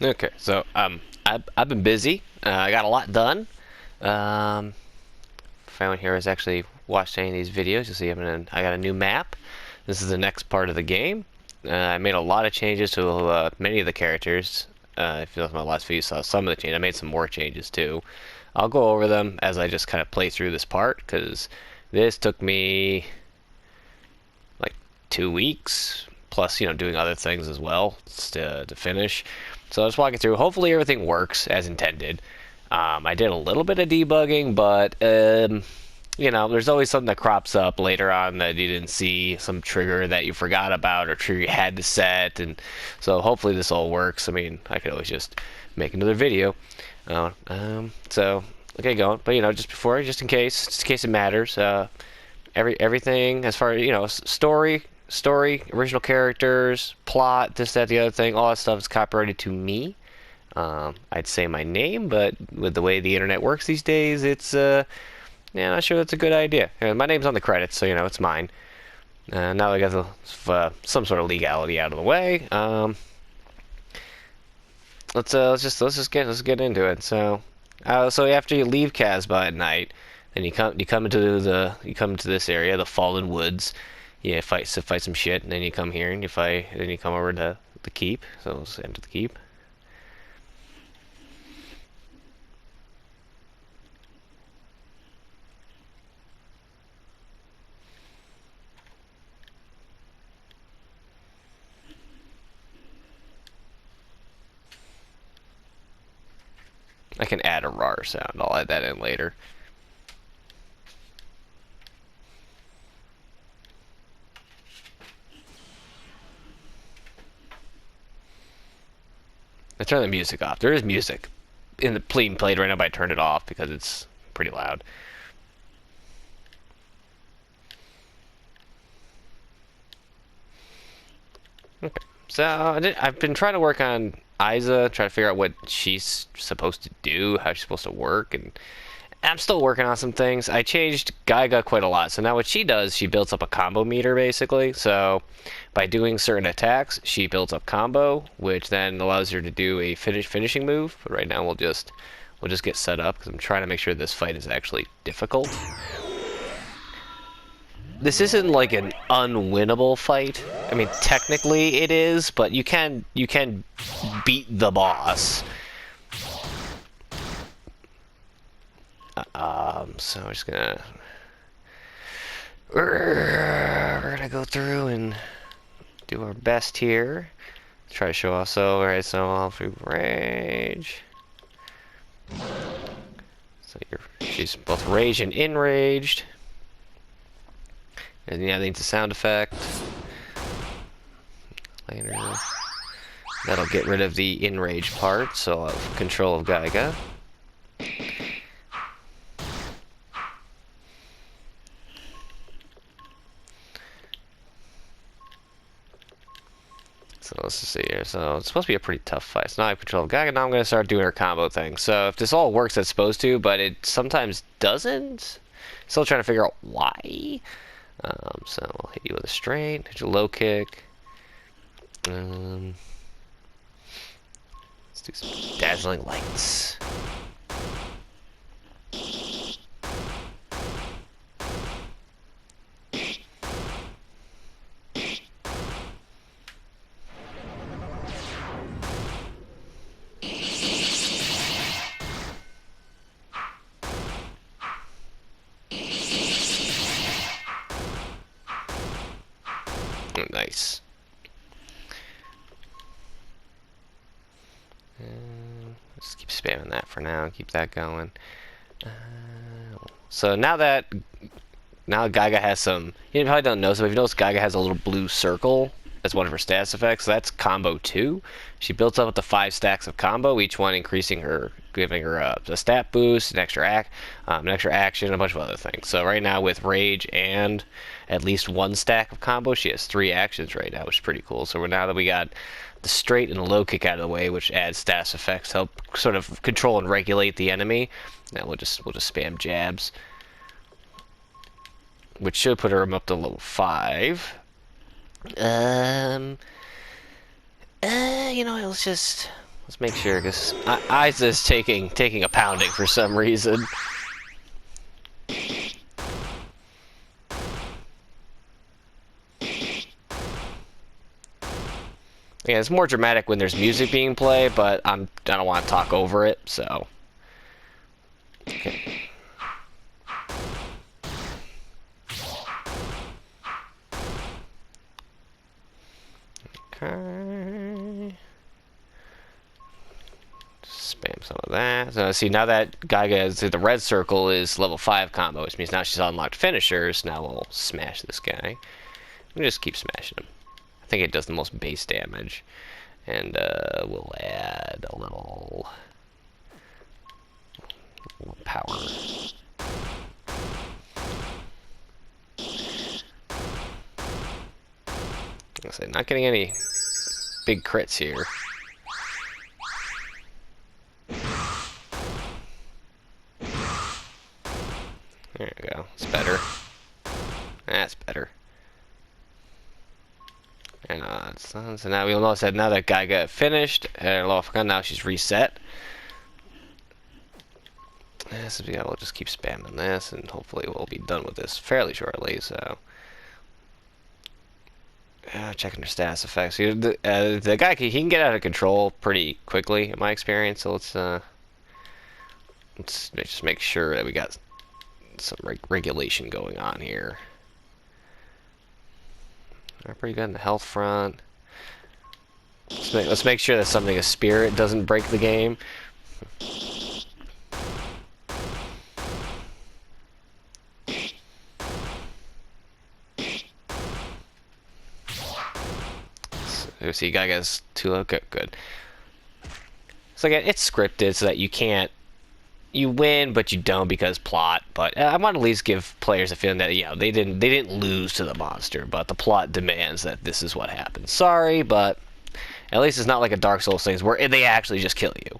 Okay, so I've been busy. I got a lot done. Um, if anyone here has actually watched any of these videos, you'll see I got a new map. This is the next part of the game. I made a lot of changes to many of the characters. If you look at my last video, you saw some of the changes. I made some more changes too. I'll go over them as I just kind of play through this part because this took me like 2 weeks plus doing other things as well to finish. So I'll just walk it through. Hopefully everything works as intended. I did a little bit of debugging, but there's always something that crops up later on that you didn't see, some trigger that you forgot about or trigger you had to set, and so hopefully this all works. I mean, I could always just make another video. So okay, going, but just in case it matters. Everything as far as story, original characters, plot, this, that, the other thing, all that stuff is copyrighted to me. I'd say my name, but with the way the internet works these days, it's not sure that's a good idea. My name's on the credits, so it's mine. Now I got some sort of legality out of the way. Let's get into it. So after you leave Casbah at night, then you come into this area, the Fallen Woods. You fight some shit, and then you come here and you fight. Then you come over to the keep. So let's enter the keep. I can add a rar sound. I'll add that in later. I turn the music off. There is music in the being played right now, but I turned it off because it's pretty loud. Okay. So I've been trying to work on Isa, trying to figure out what she's supposed to do, how she's supposed to work, and I'm still working on some things. I changed Gaiga quite a lot. So now what she does, she builds up a combo meter basically. So by doing certain attacks, she builds up combo, which then allows her to do a finishing move. But right now we'll just get set up because I'm trying to make sure this fight is actually difficult. This isn't like an unwinnable fight. I mean, technically it is, but you can beat the boss. So I'm just we're gonna go through and do our best here. Try to show off. So alright, so I'll through rage. So she's both rage and enraged. And yeah, I think it's a sound effect. Later. That'll get rid of the enraged part, so I'll have control of Gaiga. So let's just see here. So it's supposed to be a pretty tough fight. So now I have control of Gaiga. Now I'm going to start doing her combo thing. So if this all works, it's supposed to, but it sometimes doesn't. Still trying to figure out why. So I'll hit you with a straight, hit you low kick. Let's do some dazzling lights. Oh, nice. Just keep spamming that for now. Keep that going. So now Gaiga has some. You probably don't know. So if you notice, Gaiga has a little blue circle as one of her status effects. So that's combo 2. She builds up with the 5 stacks of combo, each one increasing her, giving her a stat boost, an extra action, a bunch of other things. So right now with rage and at least 1 stack of combo, she has 3 actions right now, which is pretty cool. So now that we got the straight and the low kick out of the way, which adds status effects, help sort of control and regulate the enemy. Now we'll just spam jabs, which should put her up to level 5. Let's just Let's make sure, because Eyes is taking a pounding for some reason. Yeah, it's more dramatic when there's music being played, but I don't want to talk over it, so. Okay. Okay. Spam some of that. So see, now that guy gets the red circle is level 5 combo, which means now she's unlocked finishers. Now we'll smash this guy. We'll just keep smashing him. I think it does the most base damage. And we'll add a little power. I say, not getting any big crits here. There we go. It's better. That's better. And so now we'll notice that now that guy got finished, now she's reset. So yeah, we'll just keep spamming this, and hopefully we'll be done with this fairly shortly. So, checking her status effects. The guy he can get out of control pretty quickly, in my experience. So let's just make sure that we got some regulation going on here. We're pretty good on the health front. Let's make sure that something of spirit doesn't break the game. So see, guy gets 2. Okay, good. So again, it's scripted so that you win, but you don't because plot. But I want to at least give players a feeling that they didn't lose to the monster, but the plot demands that this is what happens. Sorry, but at least it's not like a Dark Souls thing where they actually just kill you.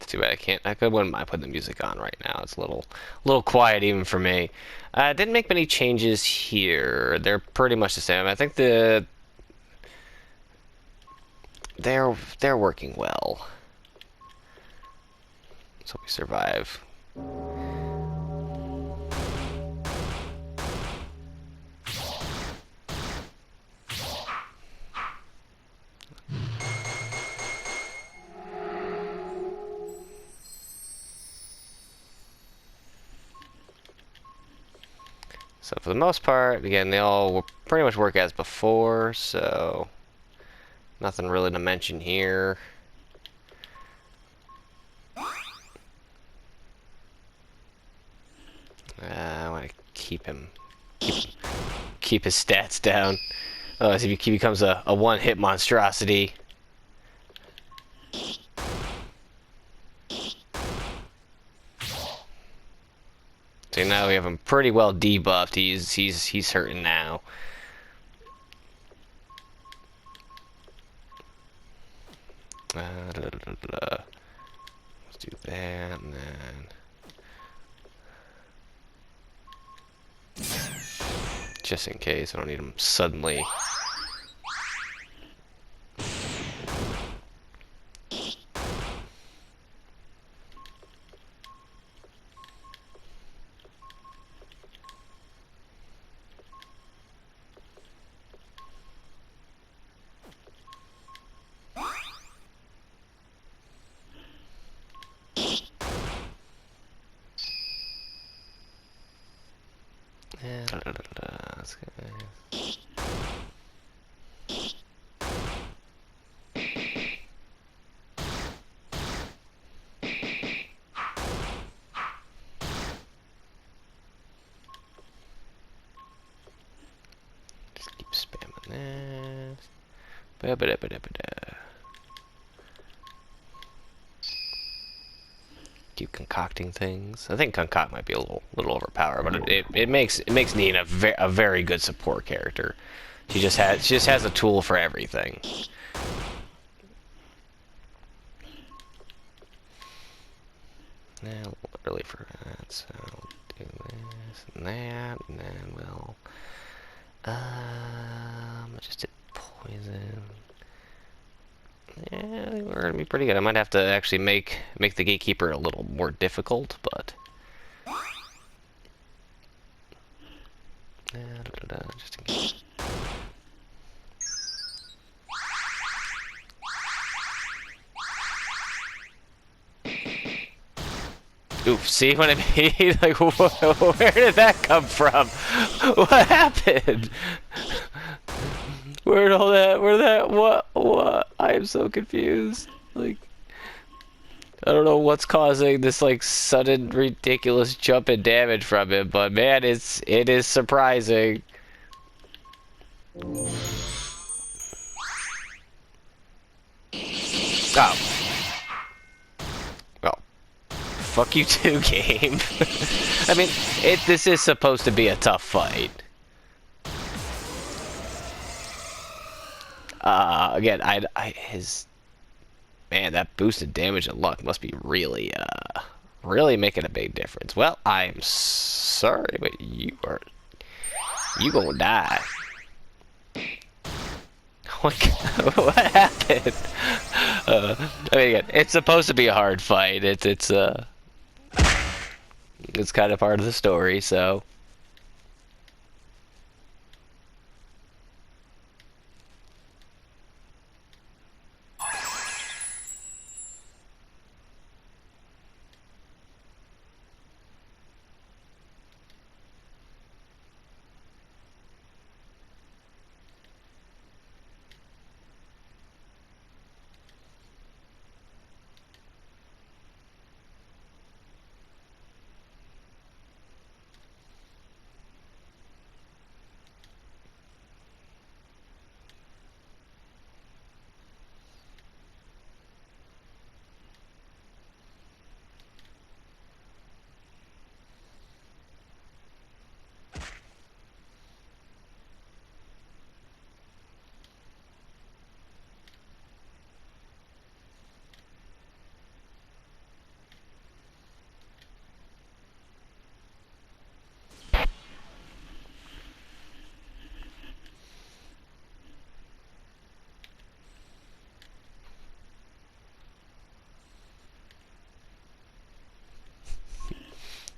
Too bad I can't. Wouldn't mind putting the music on right now. It's a little quiet even for me. Didn't make many changes here. They're pretty much the same. I think they're working well. So we survive. So for the most part, again, they all pretty much work as before, so nothing really to mention here. I want to keep his stats down. Otherwise, he becomes a one-hit monstrosity. So now we have him pretty well debuffed. He's hurting now. Let's do that, and then just in case I don't need him suddenly. Ba-ba-da-ba-da-ba-da. Keep concocting things. I think concoct might be a little overpowered, but it makes Nina a very good support character. She just has a tool for everything. Now, a little early for that, so I'll do this and that, and then we'll just did poison. Yeah, I think we're gonna be pretty good. I might have to actually make the Gatekeeper a little more difficult, but just in case. Oof, see what I mean? Like, where did that come from? What happened? Where what? I am so confused. Like, I don't know what's causing this, like, sudden, ridiculous jump in damage from him, but man, it is surprising. Oh. Well, fuck you too, game. I mean, this is supposed to be a tough fight. Again, man, that boosted damage and luck must be really making a big difference. Well, I'm sorry, but you gonna die. What happened? I mean, again, it's supposed to be a hard fight. It's kind of part of the story, so.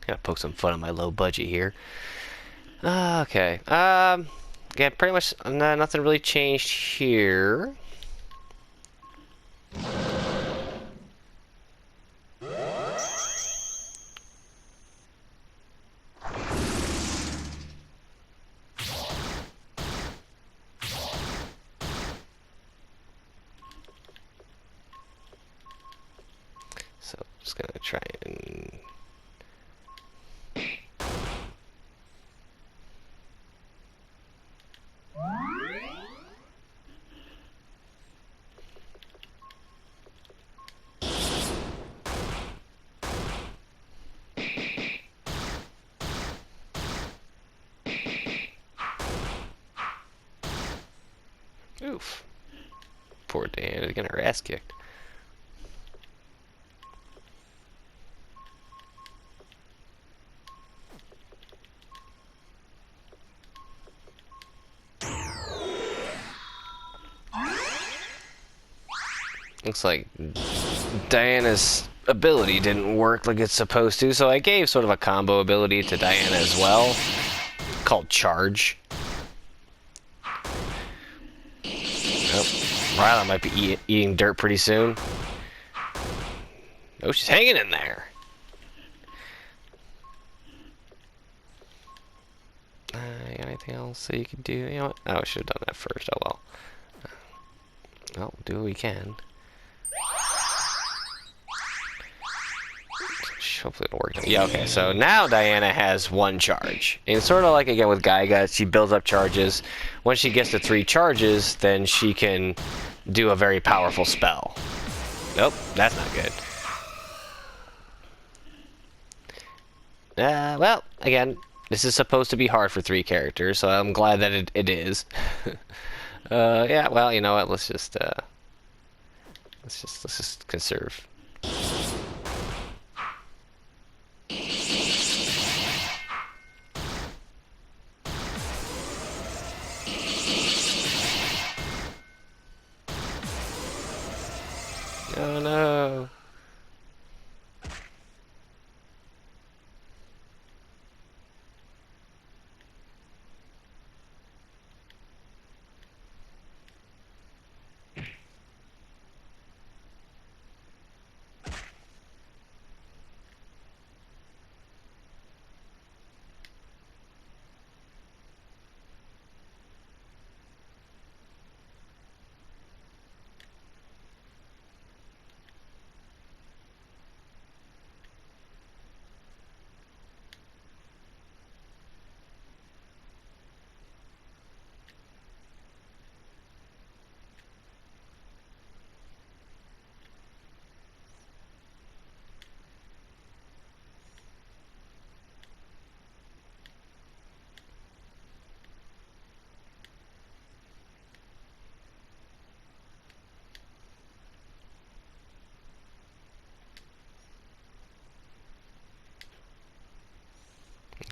Gotta poke some fun at my low budget here. Okay. Yeah, pretty much nothing really changed here. So, just gonna try and. Oof. Poor Dan is getting her ass kicked. Looks like Diana's ability didn't work like it's supposed to, so I gave sort of a combo ability to Diana as well, called Charge. Oh, Ryla might be eating dirt pretty soon. Oh, she's hanging in there. You got anything else that you can do? You know what? Oh, I should have done that first. Oh well. Well, do what we can. hopefully it'll work. Yeah, okay. So now Diana has 1 charge. And sort of like, again, with Gaiga, she builds up charges. Once she gets to 3 charges, then she can do a very powerful spell. Nope, that's not good. Well, again, this is supposed to be hard for 3 characters, so I'm glad that it is. Yeah, well, you know what? Let's just conserve. Oh no.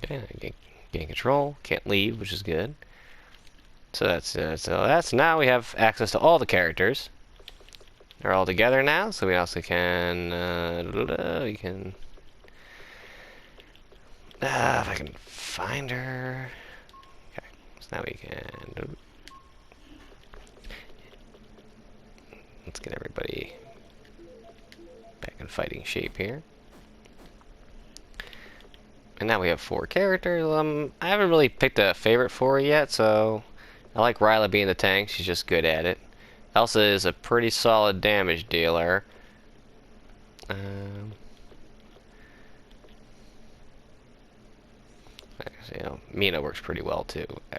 Okay, gain control. Can't leave, which is good. So that's now we have access to all the characters. They're all together now, so we also can we can if I can find her. Okay, so now we can let's get everybody back in fighting shape here. And now we have 4 characters. I haven't really picked a favorite for her yet, so I like Ryla being the tank. She's just good at it. Elsa is a pretty solid damage dealer. You know, Mina works pretty well too. I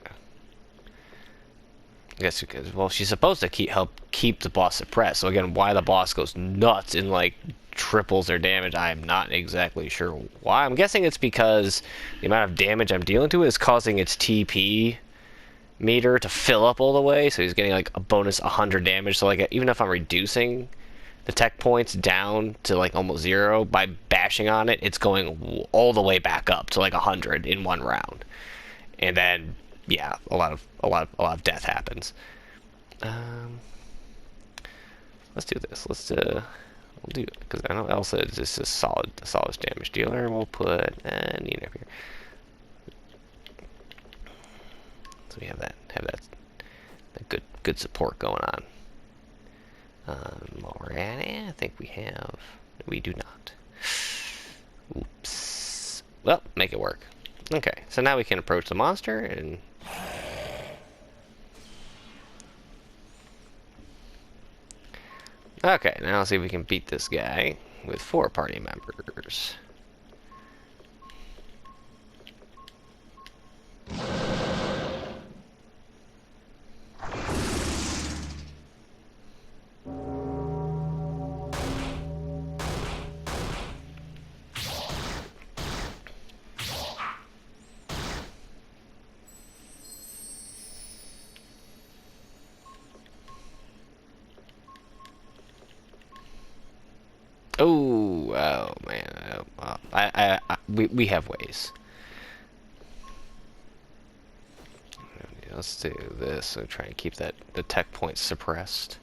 guess because, well, she's supposed to help keep the boss suppressed. So again, why the boss goes nuts and like triples their damage, I am not exactly sure why. I'm guessing it's because the amount of damage I'm dealing to is causing its TP meter to fill up all the way. So he's getting like a bonus 100 damage. So like even if I'm reducing the tech points down to like almost 0 by bashing on it, it's going all the way back up to like 100 in 1 round. And then yeah, a lot of death happens. Let's do this. We'll do it because I know Elsa is just a solid damage dealer. We'll put Nina up here. So we have that good support going on. While we're at it, I think we do not. Oops. Well, make it work. Okay, so now we can approach the monster and okay, now let's see if we can beat this guy with 4 party members. Oh man, we have ways. Let's do this. So try and keep the tech points suppressed.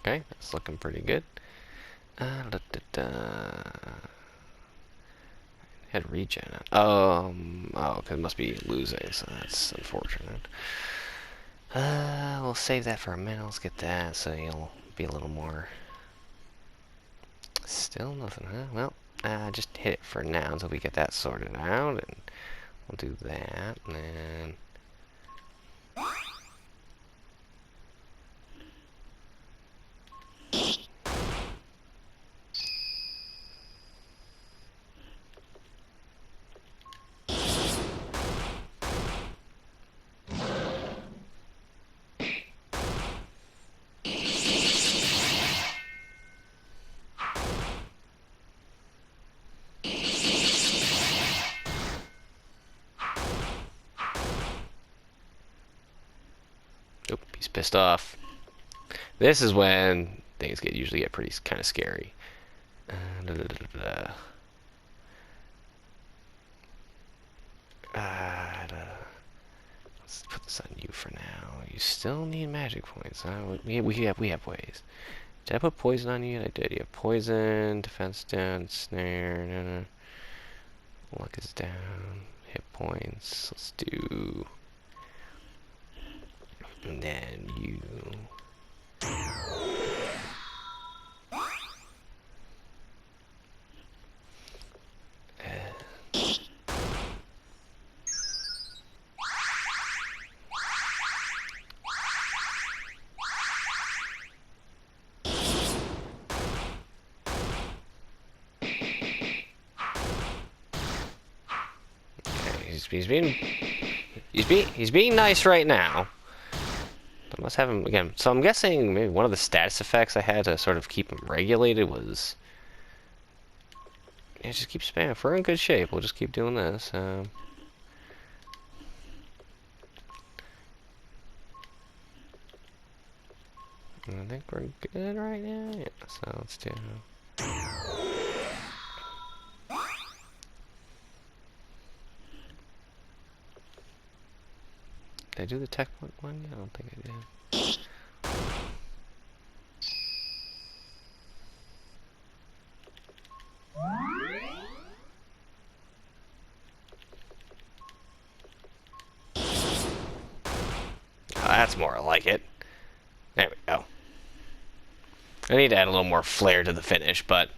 Okay, that's looking pretty good. Had regen. Oh, because it must be losing, so that's unfortunate. We'll save that for a minute. Let's get that, so you'll be a little more Still nothing, huh? Well, just hit it for now until we get that sorted out, and we'll do that, and then... Oop, he's pissed off. This is when things usually get pretty kind of scary. Da, da, da, da, let's put this on you for now. You still need magic points, huh? We have ways. Did I put poison on you? I did. You have poison, defense down, snare. No, no. Luck is down. Hit points. Let's do. And then you. He's being nice right now. I must have him again. So I'm guessing maybe one of the status effects I had to sort of keep him regulated was, yeah, just keep spamming. If we're in good shape, we'll just keep doing this. I think we're good right now. Yeah. So let's do. Did I do the tech one? I don't think I did. Oh, that's more like it. There we go. I need to add a little more flair to the finish, but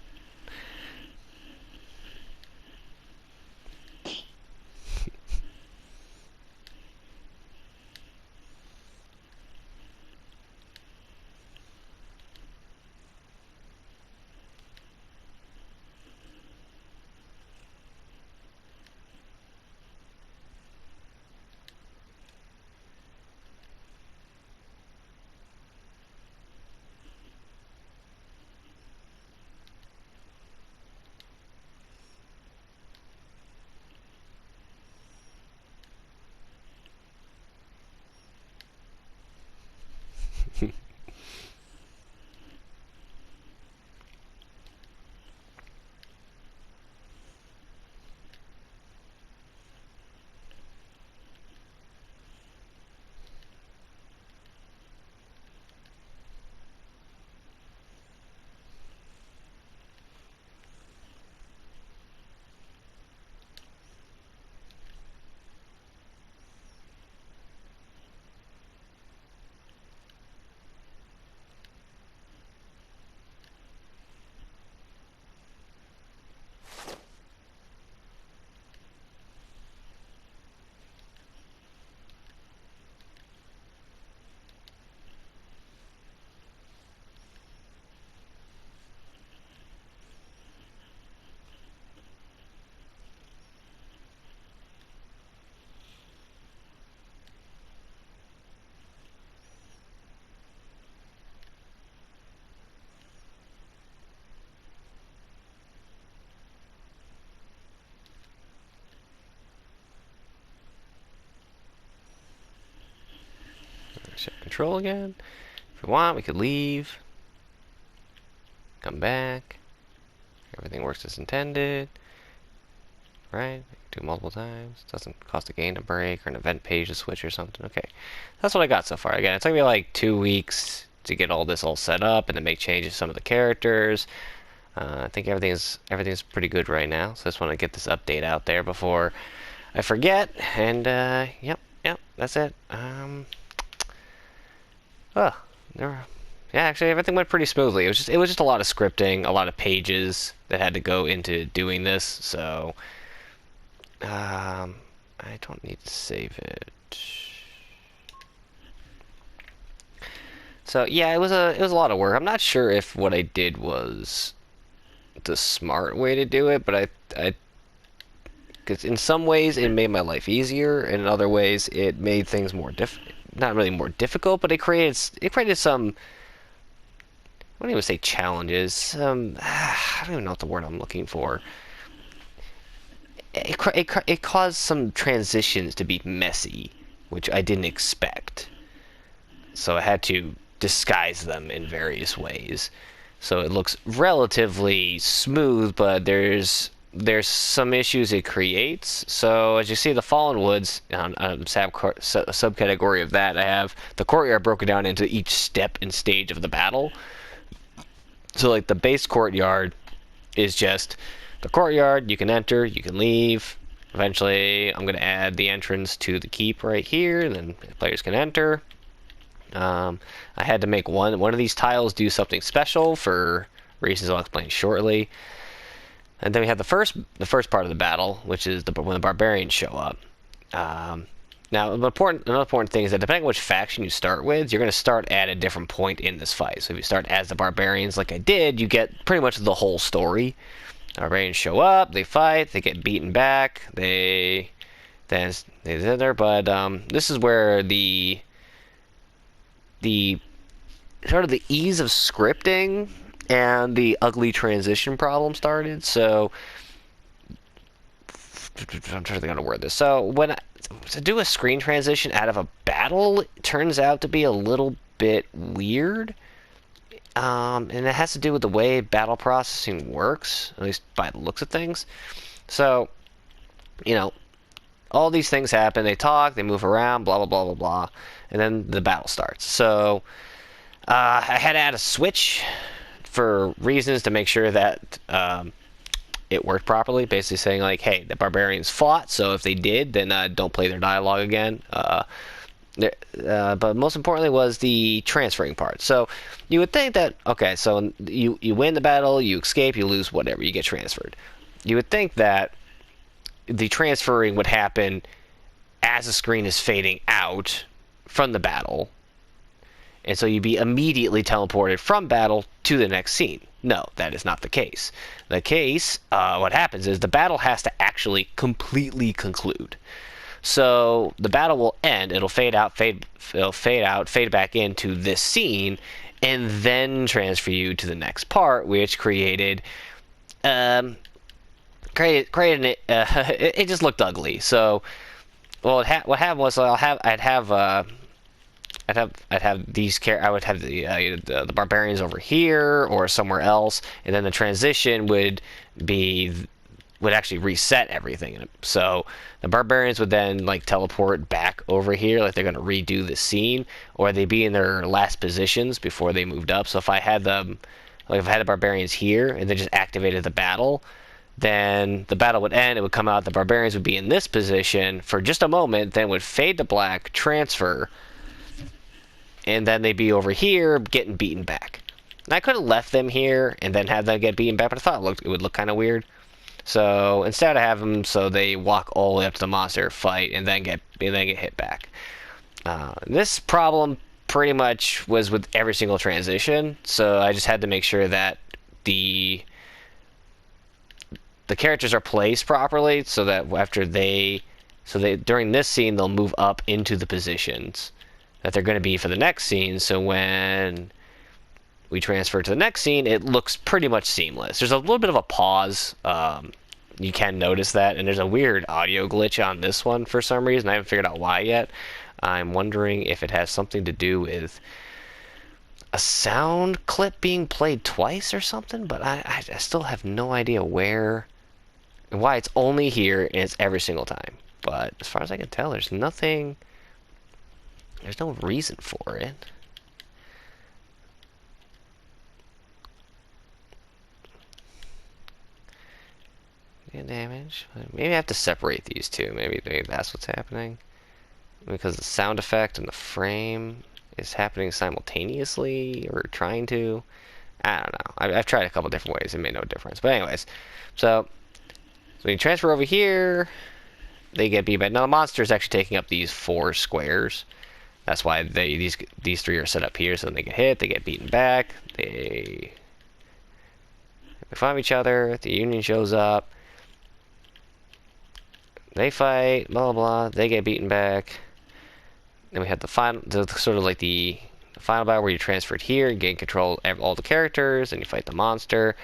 check control again. If we want, we could leave. Come back. Everything works as intended. Right? Do multiple times. Doesn't cost a game to break or an event page to switch or something. Okay. That's what I got so far. Again, it took me like 2 weeks to get all this all set up and to make changes to some of the characters. I think everything's pretty good right now. So I just want to get this update out there before I forget. And yep, that's it. Oh, there. Yeah, actually, everything went pretty smoothly. It was just a lot of scripting, a lot of pages that had to go into doing this. So, I don't need to save it. So yeah, it was a lot of work. I'm not sure if what I did was the smart way to do it, but because in some ways it made my life easier, and in other ways it made things not really more difficult, but it created some. I don't even say challenges. I don't even know what the word I'm looking for. It caused some transitions to be messy, which I didn't expect. So I had to disguise them in various ways. So it looks relatively smooth, but there's some issues it creates. So as you see, the Fallen Woods, subcategory of that, I have the courtyard broken down into each step and stage of the battle. So like the base courtyard is just the courtyard. You can enter, you can leave. Eventually, I'm going to add the entrance to the keep right here, and then players can enter. I had to make one of these tiles do something special for reasons I'll explain shortly. And then we have the first part of the battle, which is when the barbarians show up. Now, another important thing is that depending on which faction you start with, you're going to start at a different point in this fight. So if you start as the barbarians, like I did, you get pretty much the whole story. The barbarians show up, they fight, they get beaten back, they sit there. But this is where the sort of the ease of scripting and the ugly transition problem started. So I'm trying to think how to word this. So to do a screen transition out of a battle, it turns out to be a little bit weird. And it has to do with the way battle processing works, at least by the looks of things. So, all these things happen. They talk, they move around, blah, blah, blah, blah, blah. And then the battle starts. So, I had to add a switch for reasons to make sure that it worked properly. Basically saying, like, hey, the barbarians fought, so if they did, then don't play their dialogue again. But most importantly was the transferring part. So you would think that, okay, so you win the battle, you escape, you lose, whatever, you get transferred. You would think that the transferring would happen as the screen is fading out from the battle. And so you'd be immediately teleported from battle to the next scene. No, that is not the case. What happens is the battle has to actually completely conclude. So the battle will end. It'll fade out, fade back into this scene, and then transfer you to the next part, which created it just looked ugly. So, well, what happened was I'd have these I would have the barbarians over here or somewhere else, and then the transition would actually reset everything. So the barbarians would then like teleport back over here, like they're going to redo the scene, or they'd be in their last positions before they moved up. So if I had the barbarians here and they just activated the battle, then the battle would end, it would come out, the barbarians would be in this position for just a moment, then would fade to black, transfer, and then they'd be over here getting beaten back. And I could have left them here and then had them get beaten back, but I thought it would look kind of weird. So instead I have them so they walk all the way up to the monster, fight, and then get hit back. This problem pretty much was with every single transition, so I just had to make sure that the characters are placed properly, so that during this scene they'll move up into the positions that they're going to be for the next scene. So when we transfer to the next scene, it looks pretty much seamless. There's a little bit of a pause. You can notice that, and there's a weird audio glitch on this one for some reason. I haven't figured out why yet. I'm wondering if it has something to do with a sound clip being played twice or something, but I still have no idea where and why it's only here and it's every single time. But as far as I can tell, there's no reason for it. Damage. Maybe I have to separate these two. Maybe that's what's happening. Because the sound effect and the frame is happening simultaneously or trying to. I don't know. I've tried a couple different ways. It made no difference. But anyways, so when you transfer over here, they get beat back. Now the monster is actually taking up these 4 squares. That's why these 3 are set up here, so when they get hit, they get beaten back. They find each other. The Union shows up. They fight. Blah blah blah. They get beaten back. Then we have the final, sort of like the final battle where you transferred here, and gain control of all the characters, and you fight the monster.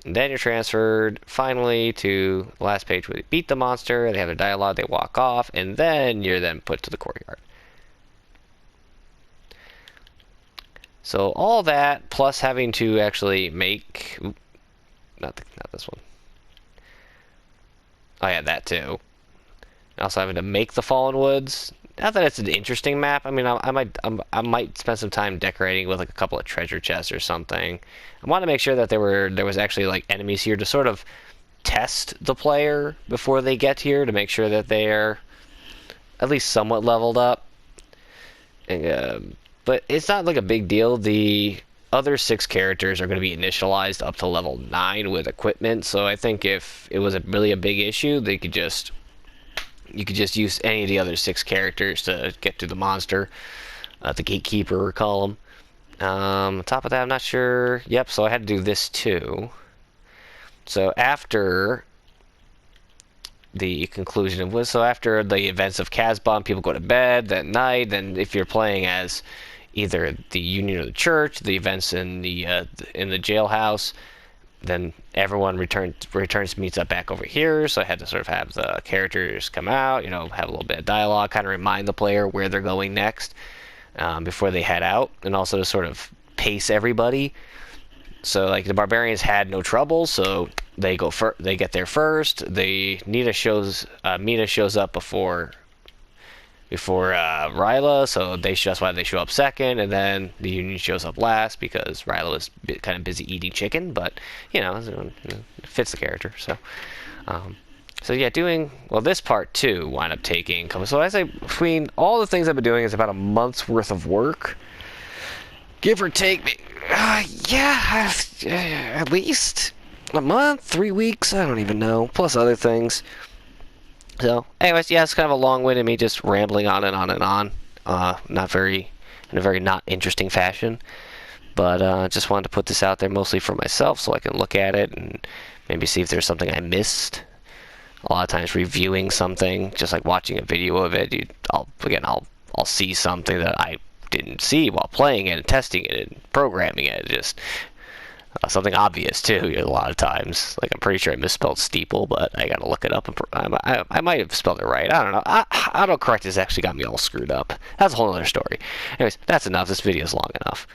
And then you're transferred finally to the last page where they beat the monster. They have their dialogue. They walk off, and then you're put to the courtyard. So all that, plus having to actually make... Oop, not this one. Oh yeah, that too. Also having to make the Fallen Woods. Not that it's an interesting map. I mean, I might spend some time decorating with like a couple of treasure chests or something. I want to make sure that there was actually like enemies here to sort of test the player before they get here to make sure that they're at least somewhat leveled up. And, but it's not like a big deal. The other 6 characters are going to be initialized up to level 9 with equipment. So I think if it was really a big issue, you could just use any of the other 6 characters to get to the monster, the Gatekeeper, we call him. On top of that, I'm not sure. Yep, so I had to do this too. So after the conclusion of so after the events of Casbon, people go to bed that night. Then if you're playing as either the Union or the Church, the events in the jailhouse, then everyone returns meets up back over here. So I had to sort of have the characters come out, you know, have a little bit of dialogue, kind of remind the player where they're going next before they head out, and also to sort of pace everybody. So like the barbarians had no trouble, so they get there first. Mina shows up before Ryla, so that's why they show up second, and then the Union shows up last because Ryla was kind of busy eating chicken, but you know, it fits the character. So, so yeah, this part too wound up taking. So I say between all the things I've been doing is about a month's worth of work, give or take. Yeah, at least a month, 3 weeks. I don't even know. Plus other things. So, anyways, yeah, it's kind of a long-winded me just rambling on and on and on. In a very not interesting fashion. But just wanted to put this out there mostly for myself so I can look at it and maybe see if there's something I missed. A lot of times reviewing something, just like watching a video of it, I'll see something that I didn't see while playing it and testing it and programming it. Just something obvious too a lot of times. Like I'm pretty sure I misspelled steeple, but I gotta look it up. And I might have spelled it right. I don't know. Autocorrect has actually got me all screwed up. That's a whole other story. Anyways, that's enough. This video is long enough.